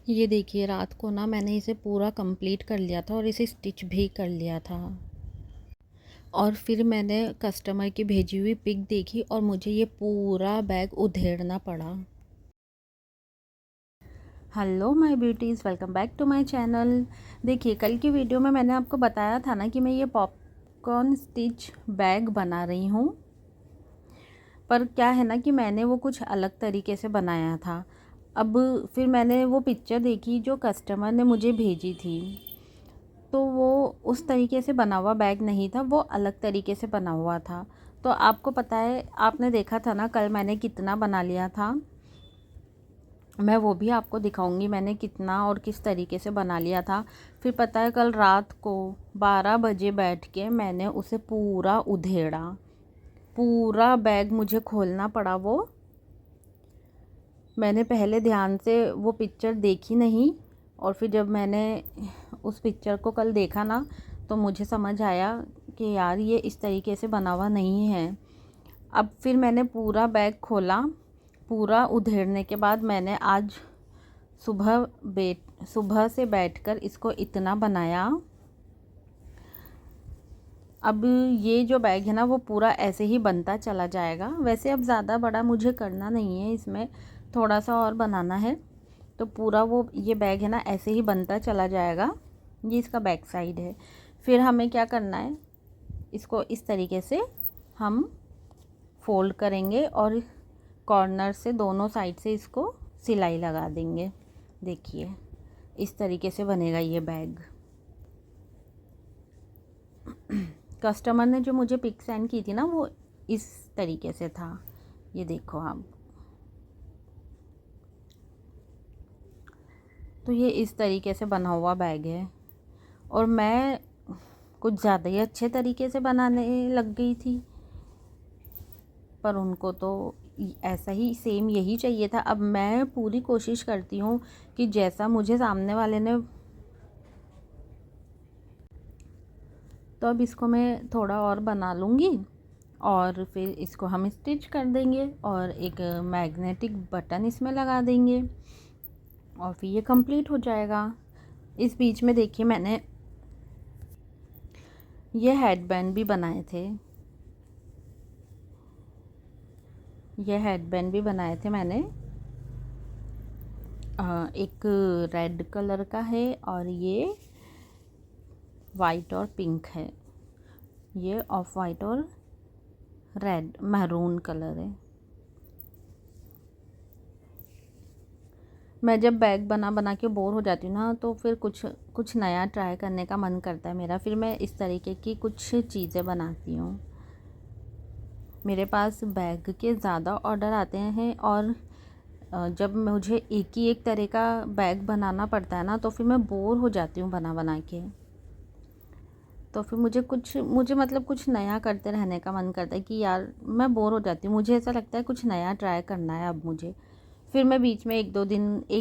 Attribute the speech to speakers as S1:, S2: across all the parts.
S1: ये देखिए, रात को ना मैंने इसे पूरा कंप्लीट कर लिया था और इसे स्टिच भी कर लिया था। और फिर मैंने कस्टमर की भेजी हुई पिक देखी और मुझे ये पूरा बैग उधेड़ना पड़ा। Hello my beauties, welcome back to my channel. देखिए, कल की वीडियो में मैंने आपको बताया था ना कि मैं ये पॉपकॉर्न स्टिच बैग बना रही हूँ। पर क्या है ना कि मैंने वो कुछ अलग तरीके से बनाया था। अब फिर मैंने वो पिक्चर देखी जो कस्टमर ने मुझे भेजी थी, तो वो उस तरीके से बना हुआ बैग नहीं था, वो अलग तरीके से बना हुआ था। तो आपको पता है, आपने देखा था ना कल मैंने कितना बना लिया था। मैं वो भी आपको दिखाऊंगी मैंने कितना और किस तरीके से बना लिया था। फिर पता है, कल रात को 12 बजे बैठ के मैंने उसे पूरा उधेड़ा। पूरा बैग मुझे खोलना पड़ा। वो मैंने पहले ध्यान से वो पिक्चर देखी नहीं, और फिर जब मैंने उस पिक्चर को कल देखा ना, तो मुझे समझ आया कि यार ये इस तरीके से बना हुआ नहीं है। अब फिर मैंने पूरा बैग खोला। पूरा उधेड़ने के बाद मैंने आज सुबह से बैठकर इसको इतना बनाया। अब ये जो बैग है ना वो पूरा ऐसे ही बनता चला जाएगा। वैसे अब ज़्यादा बड़ा मुझे करना नहीं है, इसमें थोड़ा सा और बनाना है। तो पूरा वो ये बैग है ना ऐसे ही बनता चला जाएगा। ये इसका बैक साइड है। फिर हमें क्या करना है, इसको इस तरीके से हम फोल्ड करेंगे और कॉर्नर से दोनों साइड से इसको सिलाई लगा देंगे। देखिए, इस तरीके से बनेगा ये बैग। कस्टमर ने जो मुझे पिक सेंड की थी ना, वो इस तरीके से था। ये देखो आप। तो ये इस तरीके से बना हुआ बैग है, और मैं कुछ ज़्यादा ही अच्छे तरीके से बनाने लग गई थी, पर उनको तो ऐसा ही सेम यही चाहिए था। अब मैं पूरी कोशिश करती हूँ कि जैसा मुझे सामने वाले ने, तो अब इसको मैं थोड़ा और बना लूँगी और फिर इसको हम स्टिच कर देंगे और एक मैग्नेटिक बटन इसमें लगा देंगे और फिर ये कंप्लीट हो जाएगा। इस बीच में देखिए, मैंने ये हेडबैंड भी बनाए थे। ये हेडबैंड भी बनाए थे मैंने। एक रेड कलर का है और ये वाइट और पिंक है। ये ऑफ वाइट और रेड मैरून कलर है। मैं जब बैग बना बना के बोर हो जाती हूँ ना, तो फिर कुछ कुछ नया ट्राई करने का मन करता है मेरा। फिर मैं इस तरीके की कुछ चीज़ें बनाती हूँ। मेरे पास बैग के ज़्यादा ऑर्डर आते हैं, और जब मुझे एक ही एक तरह का बैग बनाना पड़ता है ना, तो फिर मैं बोर हो जाती हूँ बना बना के। तो फिर मुझे मतलब कुछ नया करते रहने का मन करता है कि यार मैं बोर हो जाती हूँ। मुझे ऐसा लगता है कुछ नया ट्राई करना है अब मुझे। फिर मैं बीच में एक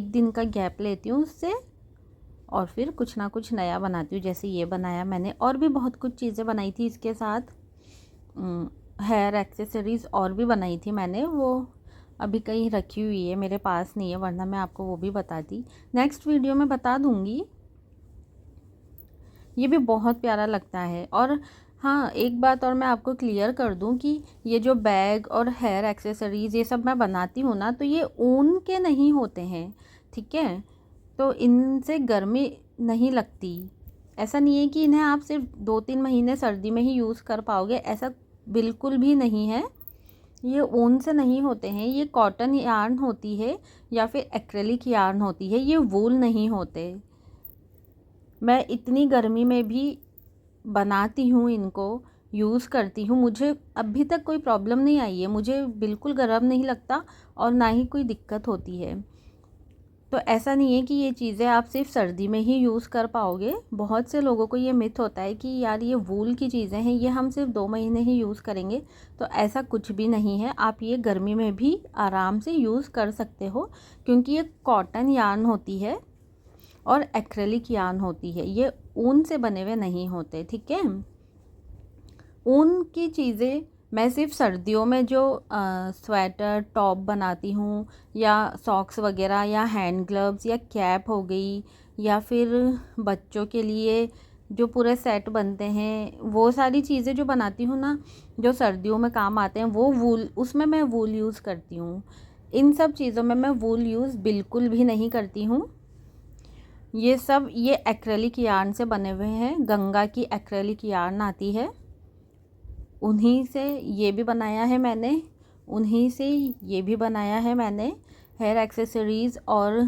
S1: दिन का गैप लेती हूँ उससे, और फिर कुछ ना कुछ नया बनाती हूँ। जैसे ये बनाया मैंने, और भी बहुत कुछ चीज़ें बनाई थी इसके साथ। हेयर एक्सेसरीज़ और भी बनाई थी मैंने। वो अभी कहीं रखी हुई है, मेरे पास नहीं है, वरना मैं आपको वो भी बताती। नेक्स्ट वीडियो में बता दूँगी। ये भी बहुत प्यारा लगता है। और हाँ, एक बात और मैं आपको क्लियर कर दूं कि ये जो बैग और हेयर एक्सेसरीज़ ये सब मैं बनाती हूँ ना, तो ये ऊन के नहीं होते हैं, ठीक है। तो इनसे गर्मी नहीं लगती। ऐसा नहीं है कि इन्हें आप सिर्फ 2-3 महीने सर्दी में ही यूज़ कर पाओगे, ऐसा बिल्कुल भी नहीं है। ये ऊन से नहीं होते हैं, ये कॉटन यार्न होती है या फिर एक्रेलिक यार्न होती है, ये वूल नहीं होते। मैं इतनी गर्मी में भी बनाती हूँ, इनको यूज़ करती हूँ। मुझे अभी तक कोई प्रॉब्लम नहीं आई है, मुझे बिल्कुल गर्म नहीं लगता और ना ही कोई दिक्कत होती है। तो ऐसा नहीं है कि ये चीज़ें आप सिर्फ सर्दी में ही यूज़ कर पाओगे। बहुत से लोगों को ये मिथ होता है कि यार ये वूल की चीज़ें हैं, ये हम सिर्फ 2 महीने ही यूज़ करेंगे। तो ऐसा कुछ भी नहीं है, आप ये गर्मी में भी आराम से यूज़ कर सकते हो, क्योंकि ये कॉटन यार्न होती है और एक्रेलिक यार्न होती है, ये ऊन से बने हुए नहीं होते, ठीक है। ऊन की चीज़ें मैं सिर्फ सर्दियों में जो स्वेटर टॉप बनाती हूँ, या सॉक्स वगैरह, या हैंड ग्लव्स, या कैप हो गई, या फिर बच्चों के लिए जो पूरे सेट बनते हैं, वो सारी चीज़ें जो बनाती हूँ ना, जो सर्दियों में काम आते हैं, वो वूल, उसमें मैं वूल यूज़ करती हूँ। इन सब चीज़ों में मैं वूल यूज़ बिल्कुल भी नहीं करती हूँ। ये सब ये एक्रेलिक यार्न से बने हुए हैं। गंगा की एक्रेलिक यार्न आती है, उन्हीं से ये भी बनाया है मैंने, उन्हीं से ये भी बनाया है मैंने। हेयर एक्सेसरीज़ और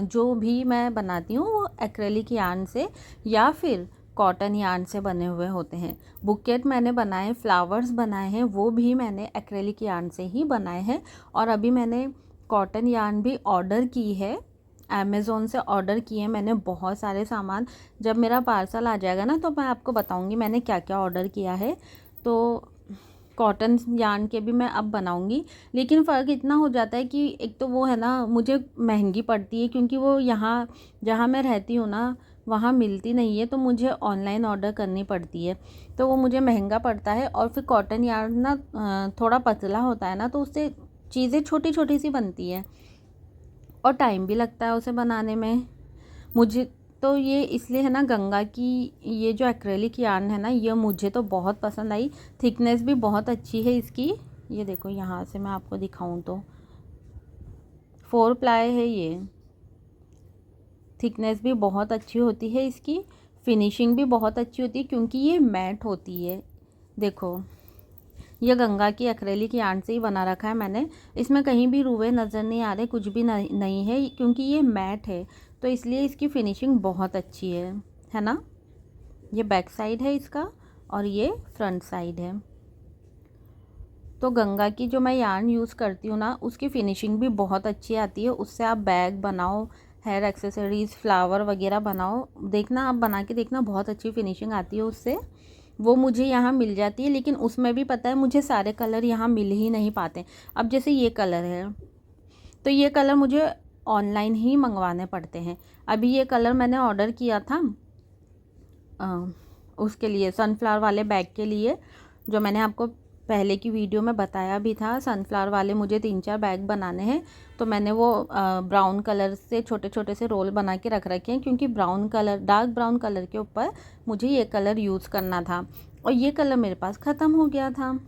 S1: जो भी मैं बनाती हूँ वो एक्रेलिक यार्न से या फिर कॉटन यार्न से बने हुए होते हैं। बुकेट मैंने बनाए, फ्लावर्स बनाए हैं, वो भी मैंने एक्रेलिक यार्न से ही बनाए हैं। और अभी मैंने कॉटन यार्न भी ऑर्डर की है, अमेज़ोन से ऑर्डर किए मैंने बहुत सारे सामान। जब मेरा पार्सल आ जाएगा ना तो मैं आपको बताऊंगी मैंने क्या क्या ऑर्डर किया है। तो कॉटन यार्न के भी मैं अब बनाऊंगी, लेकिन फ़र्क इतना हो जाता है कि एक तो वो है ना, मुझे महंगी पड़ती है, क्योंकि वो यहाँ जहाँ मैं रहती हूँ ना वहाँ मिलती नहीं है, तो मुझे ऑनलाइन ऑर्डर करनी पड़ती है, तो वो मुझे महंगा पड़ता है। और फिर कॉटन यार्न ना थोड़ा पतला होता है ना, तो उससे चीज़ें छोटी छोटी सी बनती है और टाइम भी लगता है उसे बनाने में। मुझे तो ये इसलिए है ना, गंगा की ये जो एक्रेलिक यार्न है ना, ये मुझे तो बहुत पसंद आई। थिकनेस भी बहुत अच्छी है इसकी। ये देखो, यहाँ से मैं आपको दिखाऊं तो 4 प्लाई है ये। थिकनेस भी बहुत अच्छी होती है इसकी, फिनिशिंग भी बहुत अच्छी होती है, क्योंकि ये मैट होती है। देखो, ये गंगा की एक्रेलिक यार्न से ही बना रखा है मैंने। इसमें कहीं भी रुए नज़र नहीं आ रहे, कुछ भी नहीं है, क्योंकि ये मैट है, तो इसलिए इसकी फिनिशिंग बहुत अच्छी है ना। ये बैक साइड है इसका और ये फ्रंट साइड है। तो गंगा की जो मैं यार्न यूज़ करती हूँ ना, उसकी फिनिशिंग भी बहुत अच्छी आती है। उससे आप बैग बनाओ, हेयर एक्सेसरीज़, फ्लावर वगैरह बनाओ, देखना आप बना के देखना, बहुत अच्छी फिनिशिंग आती है उससे। वो मुझे यहाँ मिल जाती है, लेकिन उसमें भी पता है मुझे सारे कलर यहाँ मिल ही नहीं पाते। अब जैसे ये कलर है, तो ये कलर मुझे ऑनलाइन ही मंगवाने पड़ते हैं। अभी ये कलर मैंने ऑर्डर किया था उसके लिए, सनफ्लावर वाले बैग के लिए, जो मैंने आपको पहले की वीडियो में बताया भी था। सनफ्लावर वाले मुझे 3-4 बैग बनाने हैं, तो मैंने वो ब्राउन कलर से छोटे छोटे से रोल बना के रख रखे हैं, क्योंकि brown colour, dark brown colour के ऊपर मुझे ये कलर यूज़ करना था, और ये कलर मेरे पास ख़त्म हो गया था,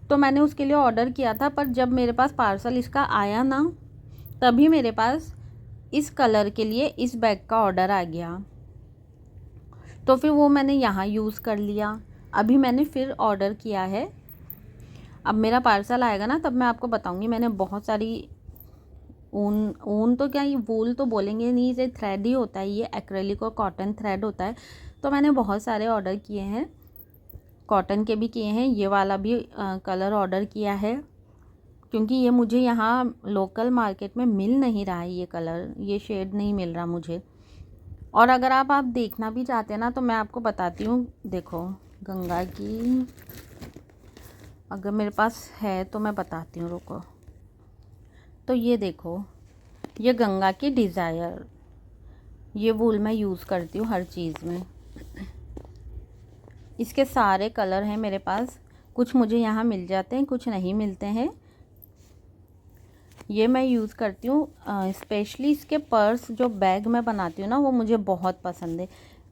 S1: तो मैंने उसके लिए ऑर्डर किया था। पर जब मेरे पास पार्सल इसका आया ना, तभी मेरे पास इस कलर के लिए इस बैग का ऑर्डर आ गया, तो फिर वो मैंने यहाँ यूज़ कर लिया। अभी मैंने फिर ऑर्डर किया है, अब मेरा पार्सल आएगा ना तब मैं आपको बताऊंगी। मैंने बहुत सारी ऊन, ऊन तो क्या, ये वूल तो बोलेंगे नहीं, ये थ्रेड ही होता है, ये एक्रेलिक और कॉटन थ्रेड होता है। तो मैंने बहुत सारे ऑर्डर किए हैं, कॉटन के भी किए हैं, ये वाला भी कलर ऑर्डर किया है, क्योंकि ये मुझे यहाँ लोकल मार्केट में मिल नहीं रहा है, ये कलर, ये शेड नहीं मिल रहा मुझे। और अगर आप देखना भी चाहते हैं ना, तो मैं आपको बताती हूँ। देखो, गंगा की अगर मेरे पास है तो मैं बताती हूँ, रुको। तो ये देखो, ये गंगा की डिज़ायर, ये वूल मैं यूज़ करती हूँ हर चीज़ में। इसके सारे कलर हैं मेरे पास, कुछ मुझे यहाँ मिल जाते हैं, कुछ नहीं मिलते हैं। ये मैं यूज़ करती हूँ स्पेशली इसके पर्स, जो बैग मैं बनाती हूँ ना, वो मुझे बहुत पसंद है।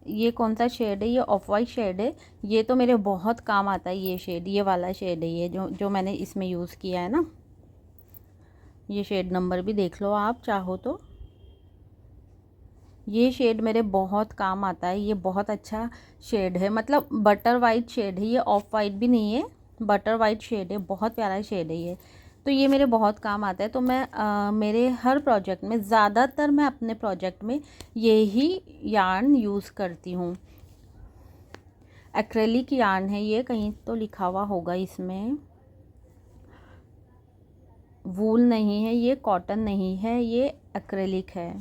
S1: ये कौन सा शेड है, ये ऑफ वाइट शेड है, ये तो मेरे बहुत काम आता है। ये शेड, ये वाला शेड है, ये जो मैंने इसमें यूज़ किया है ना, ये शेड नंबर भी देख लो आप चाहो तो। ये शेड मेरे बहुत काम आता है, ये बहुत अच्छा शेड है, मतलब बटर वाइट शेड है, ये ऑफ वाइट भी नहीं है, बटर वाइट शेड है, बहुत प्यारा शेड है ये। तो ये मेरे बहुत काम आता है, तो मैं मेरे हर प्रोजेक्ट में, ज़्यादातर मैं अपने प्रोजेक्ट में यही यार्न यूज़ करती हूँ। एक्रेलिक यार्न है ये, कहीं तो लिखा हुआ होगा इसमें, वूल नहीं है ये, कॉटन नहीं है ये, एक्रेलिक है।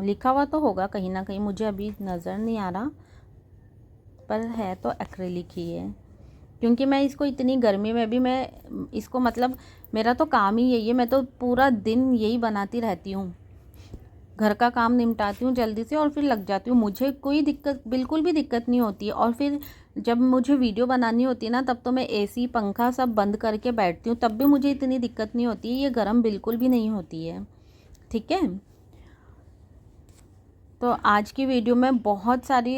S1: लिखा हुआ तो होगा कहीं ना कहीं, मुझे अभी नज़र नहीं आ रहा, पर है तो एक्रेलिक ही है। क्योंकि मैं इसको इतनी गर्मी में भी मैं इसको, मतलब मेरा तो काम ही यही है, मैं तो पूरा दिन यही बनाती रहती हूँ। घर का काम निपटाती हूँ जल्दी से और फिर लग जाती हूँ। मुझे कोई दिक्कत, बिल्कुल भी दिक्कत नहीं होती है। और फिर जब मुझे वीडियो बनानी होती है ना, तब तो मैं एसी पंखा सब बंद करके बैठती हूँ, तब भी मुझे इतनी दिक्कत नहीं होती है। ये गर्म बिल्कुल भी नहीं होती है, ठीक है। तो आज की वीडियो में बहुत सारी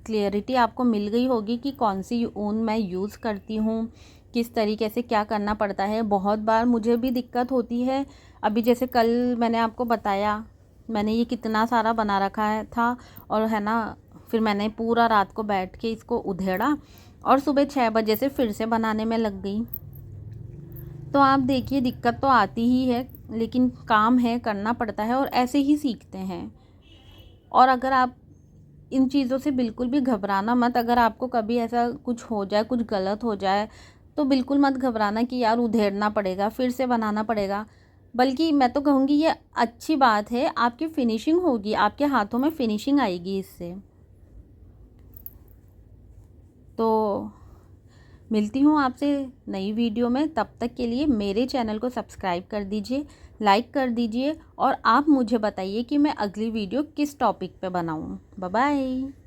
S1: क्लियरिटी आपको मिल गई होगी कि कौन सी ऊन मैं यूज़ करती हूँ, किस तरीके से क्या करना पड़ता है। बहुत बार मुझे भी दिक्कत होती है। अभी जैसे कल मैंने आपको बताया, मैंने ये कितना सारा बना रखा है था, और है ना, फिर मैंने पूरा रात को बैठ के इसको उधेड़ा और सुबह 6 बजे से फिर से बनाने में लग गई। तो आप देखिए, दिक्कत तो आती ही है, लेकिन काम है, करना पड़ता है और ऐसे ही सीखते हैं। और अगर आप इन चीज़ों से बिल्कुल भी घबराना मत। अगर आपको कभी ऐसा कुछ हो जाए, कुछ गलत हो जाए, तो बिल्कुल मत घबराना कि यार उधेड़ना पड़ेगा, फिर से बनाना पड़ेगा। बल्कि मैं तो कहूँगी ये अच्छी बात है, आपकी फिनिशिंग होगी, आपके हाथों में फिनिशिंग आएगी इससे। तो मिलती हूँ आपसे नई वीडियो में, तब तक के लिए मेरे चैनल को सब्सक्राइब कर दीजिए, लाइक कर दीजिए, और आप मुझे बताइए कि मैं अगली वीडियो किस टॉपिक पे बनाऊँ। Bye bye.